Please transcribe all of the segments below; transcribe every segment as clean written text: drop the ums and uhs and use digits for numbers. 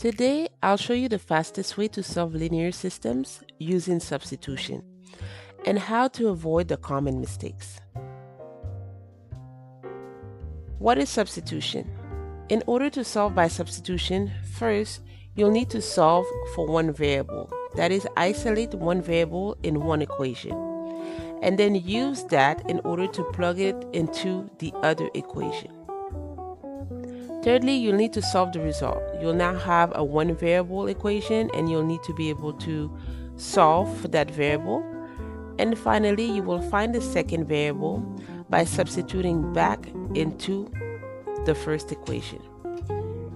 Today, I'll show you the fastest way to solve linear systems using substitution and how to avoid the common mistakes. What is substitution? In order to solve by substitution, first, you'll need to solve for one variable. That is, isolate one variable in one equation, and then use that in order to plug it into the other equation. Thirdly, you'll need to solve the result. You'll now have a one variable equation and you'll need to be able to solve for that variable. And finally, you will find the second variable by substituting back into the first equation.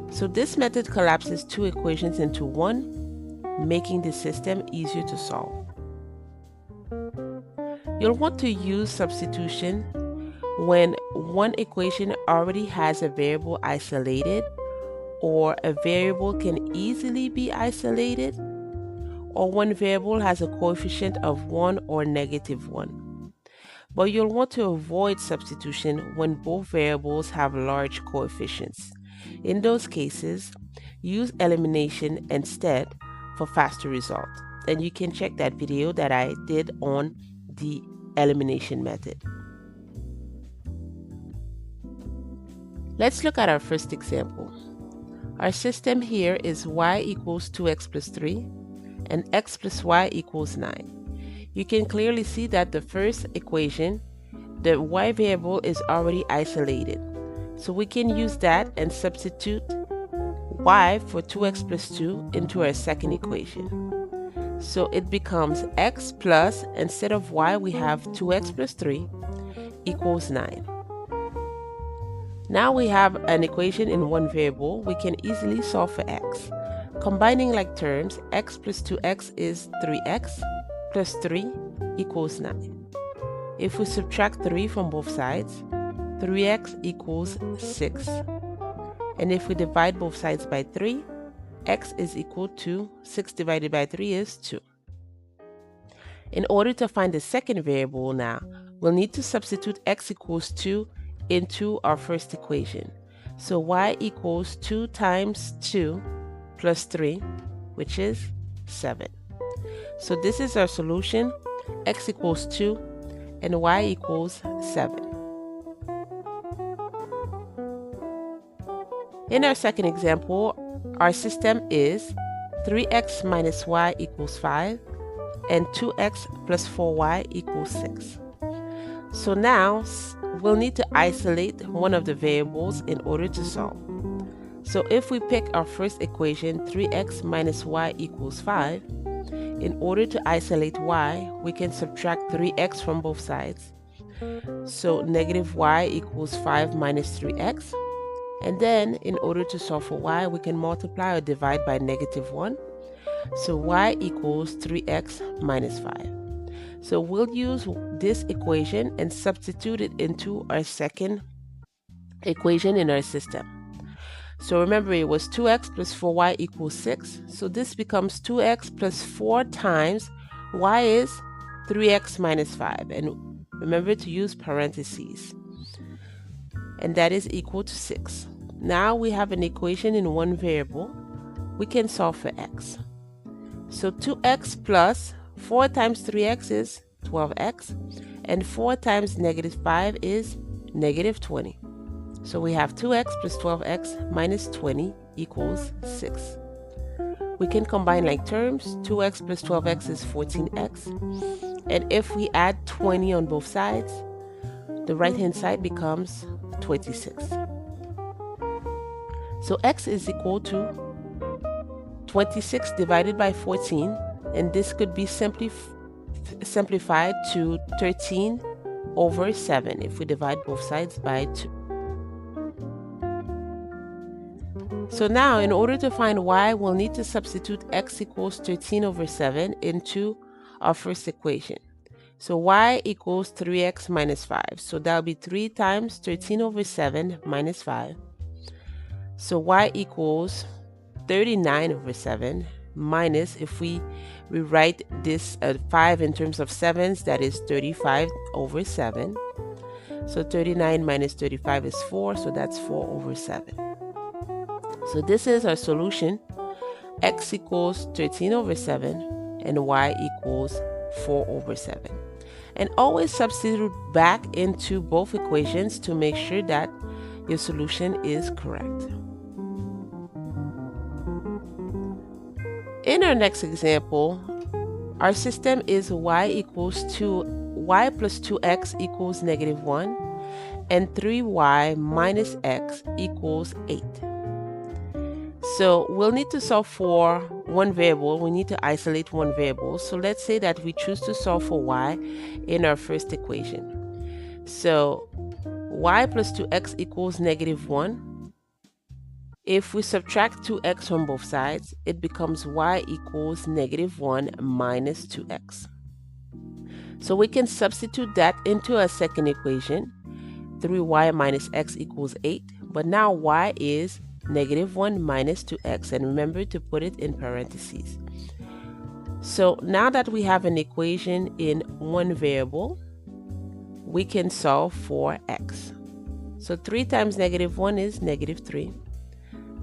So this method collapses two equations into one, making the system easier to solve. You'll want to use substitution when one equation already has a variable isolated, or a variable can easily be isolated, or one variable has a coefficient of 1 or -1. But you'll want to avoid substitution when both variables have large coefficients. In those cases, use elimination instead for faster results. And you can check that video that I did on the elimination method. Let's look at our first example. Our system here is y equals 2x plus 3 and x plus y equals 9. You can clearly see that the first equation, the y variable is already isolated. So we can use that and substitute y for 2x plus 2 into our second equation. So it becomes x plus, instead of y we have 2x plus 3 equals 9. Now we have an equation in one variable. We can easily solve for x. Combining like terms, x plus 2x is 3x plus 3 equals 9. If we subtract 3 from both sides, 3x equals 6. And if we divide both sides by 3, x is equal to 6 divided by 3 is 2. In order to find the second variable now, we'll need to substitute x equals 2 into our first equation. So y equals 2 times 2 plus 3, which is 7. So this is our solution, x equals 2 and y equals 7. In our second example, our system is 3x minus y equals 5 and 2x plus 4y equals 6. So now we'll need to isolate one of the variables in order to solve. So if we pick our first equation, 3x minus y equals 5, in order to isolate y, we can subtract 3x from both sides. So negative y equals 5 minus 3x. And then in order to solve for y, we can multiply or divide by -1. So y equals 3x minus 5. So we'll use this equation and substitute it into our second equation in our system. So remember, it was 2x plus 4y equals 6. So this becomes 2x plus 4 times y is 3x minus 5. And remember to use parentheses. And that is equal to 6. Now we have an equation in one variable. We can solve for x. So 2x plus 4 times 3x is 12x, and 4 times -5 is -20. So we have 2x plus 12x minus 20 equals 6. We can combine like terms. 2x plus 12x is 14x, and if we add 20 on both sides, the right hand side becomes 26. So x is equal to 26 divided by 14, and this could be simplified to 13 over 7 if we divide both sides by 2. So now in order to find y, we'll need to substitute x equals 13 over 7 into our first equation. So y equals 3x minus 5. So that'll be 3 times 13 over 7 minus 5. So y equals 39 over 7 minus, if we rewrite this 5 in terms of sevens, that is 35 over 7. So 39 minus 35 is 4, so that's 4 over 7. So this is our solution. x equals 13 over 7 and y equals 4 over 7. And always substitute back into both equations to make sure that your solution is correct. In our next example, our system is y plus 2x equals -1 and 3y minus x equals 8. So we'll need to solve for one variable. We need to isolate one variable. So let's say that we choose to solve for y in our first equation. So y plus 2x equals -1. If we subtract 2x from both sides, it becomes y equals -1 minus 2x. So we can substitute that into a second equation. 3y minus x equals 8. But now y is -1 minus 2x, and remember to put it in parentheses. So now that we have an equation in one variable, we can solve for x. So 3 times -1 is -3.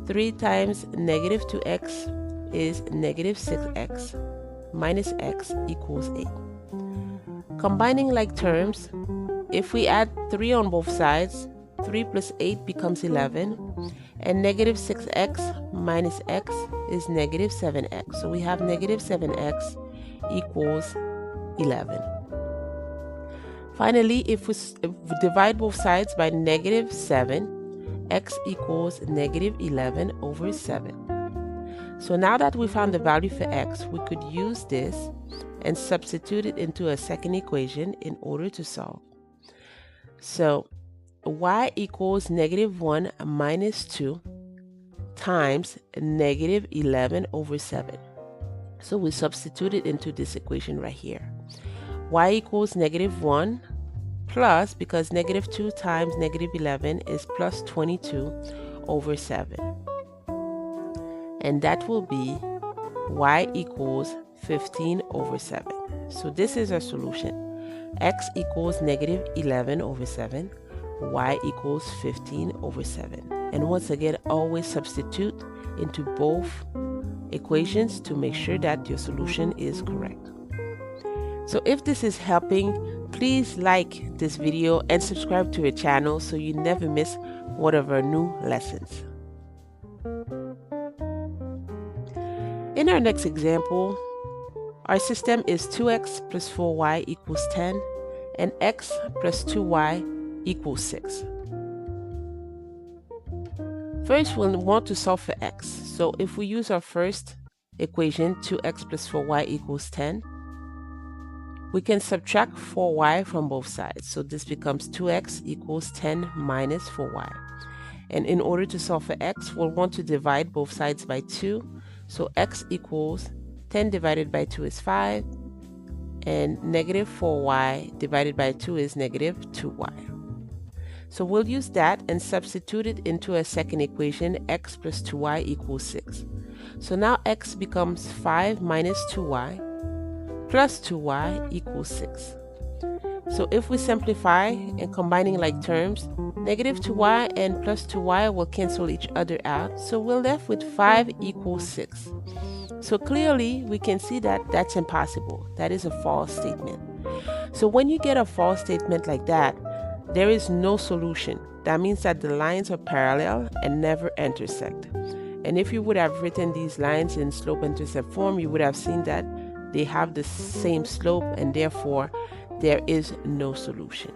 3 times -2x is -6x minus x equals 8. Combining like terms, if we add 3 on both sides, 3 plus 8 becomes 11, and -6x minus x is -7x. So we have -7x equals 11. Finally, if we divide both sides by -7, x equals -11 over 7. So now that we found the value for x, we could use this and substitute it into a second equation in order to solve. So y equals -1 minus 2 times -11 over 7. So we substitute it into this equation right here. Y equals -1 plus, because -2 times -11 is plus 22 over 7. And that will be y equals 15 over 7. So this is our solution. X equals -11 over 7. Y equals 15 over 7. And once again, always substitute into both equations to make sure that your solution is correct. So if this is helping, please like this video and subscribe to our channel so you never miss one of our new lessons. In our next example, our system is 2x plus 4y equals 10 and x plus 2y equals 6. First, we'll want to solve for x. So if we use our first equation, 2x plus 4y equals 10, we can subtract 4y from both sides. So this becomes 2x equals 10 minus 4y. And in order to solve for x, we'll want to divide both sides by 2. So x equals 10 divided by 2 is 5, and -4y divided by 2 is -2y. So we'll use that and substitute it into a second equation, x plus 2y equals 6. So now x becomes 5 minus 2y plus 2y equals 6. So if we simplify and combining like terms, -2y and plus 2y will cancel each other out. So we're left with 5 equals 6. So clearly we can see that that's impossible. That is a false statement. So when you get a false statement like that, there is no solution. That means that the lines are parallel and never intersect. And if you would have written these lines in slope-intercept form, you would have seen that they have the same slope, and therefore there is no solution.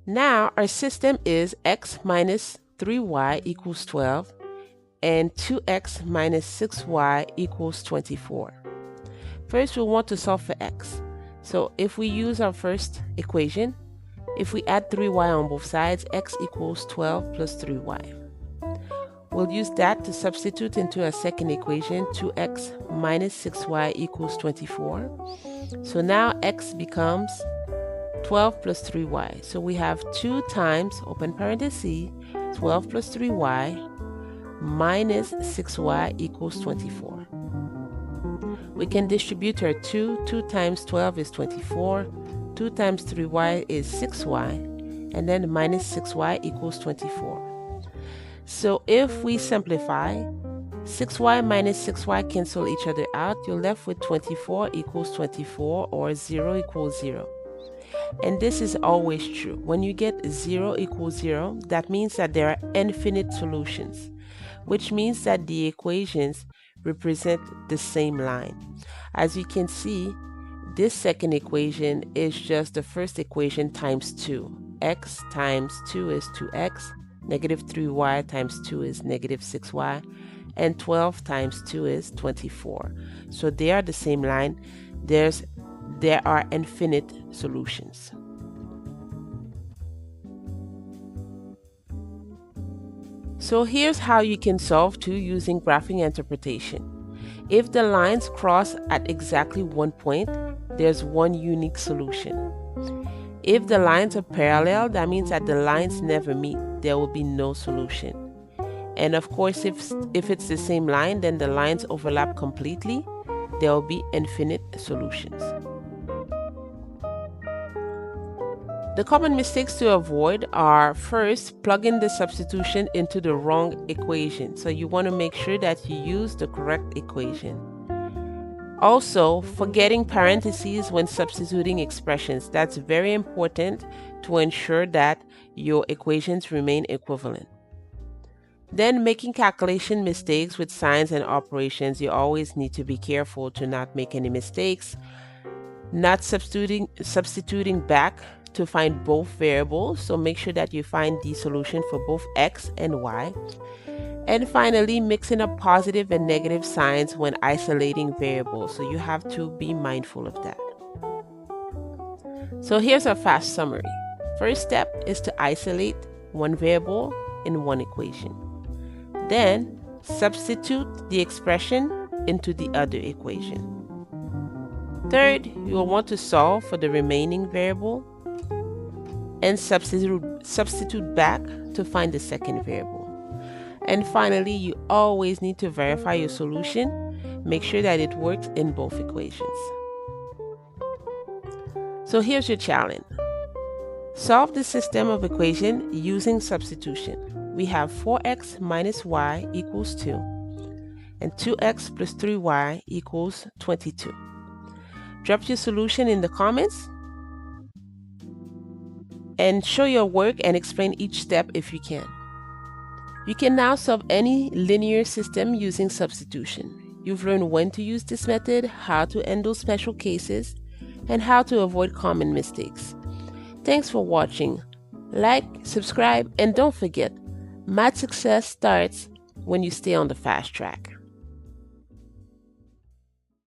Now our system is x minus 3y equals 12 and 2x minus 6y equals 24. First, we want to solve for x. So if we use our first equation, if we add 3y on both sides, x equals 12 plus 3y. We'll use that to substitute into a second equation, 2x minus 6y equals 24. So now x becomes 12 plus 3y. So we have 2 times, open parenthesis, 12 plus 3y minus 6y equals 24. We can distribute our 2. 2 times 12 is 24. 2 times 3y is 6y. And then minus 6y equals 24. So if we simplify, 6y minus 6y cancel each other out. You're left with 24 equals 24, or 0 equals 0. And this is always true. When you get 0 equals 0, that means that there are infinite solutions, which means that the equations represent the same line. As you can see, this second equation is just the first equation times 2. X times 2 is 2x, negative 3y times 2 is negative 6y, and 12 times 2 is 24. So they are the same line. There are infinite solutions. So here's how you can solve 2 using graphing interpretation. If the lines cross at exactly one point, there's one unique solution. If the lines are parallel, that means that the lines never meet. There will be no solution. And of course, if it's the same line, then the lines overlap completely. There will be infinite solutions. The common mistakes to avoid are, first, plugging the substitution into the wrong equation. So you want to make sure that you use the correct equation. Also, forgetting parentheses when substituting expressions. That's very important to ensure that your equations remain equivalent. Then making calculation mistakes with signs and operations. You always need to be careful to not make any mistakes. Not substituting back to find both variables, so make sure that you find the solution for both x and y. And finally, mixing up positive and negative signs when isolating variables, so you have to be mindful of that. So here's a fast summary. First step is to isolate one variable in one equation. Then substitute the expression into the other equation. Third, you will want to solve for the remaining variable and substitute back to find the second variable. And finally, you always need to verify your solution. Make sure that it works in both equations. So here's your challenge. Solve the system of equation using substitution. We have 4x minus y equals 2 and 2x plus 3y equals 22. Drop your solution in the comments and show your work and explain each step if you can. You can now solve any linear system using substitution. You've learned when to use this method, how to handle special cases, and how to avoid common mistakes. Thanks for watching. Like, subscribe, and don't forget, math success starts when you stay on the fast track.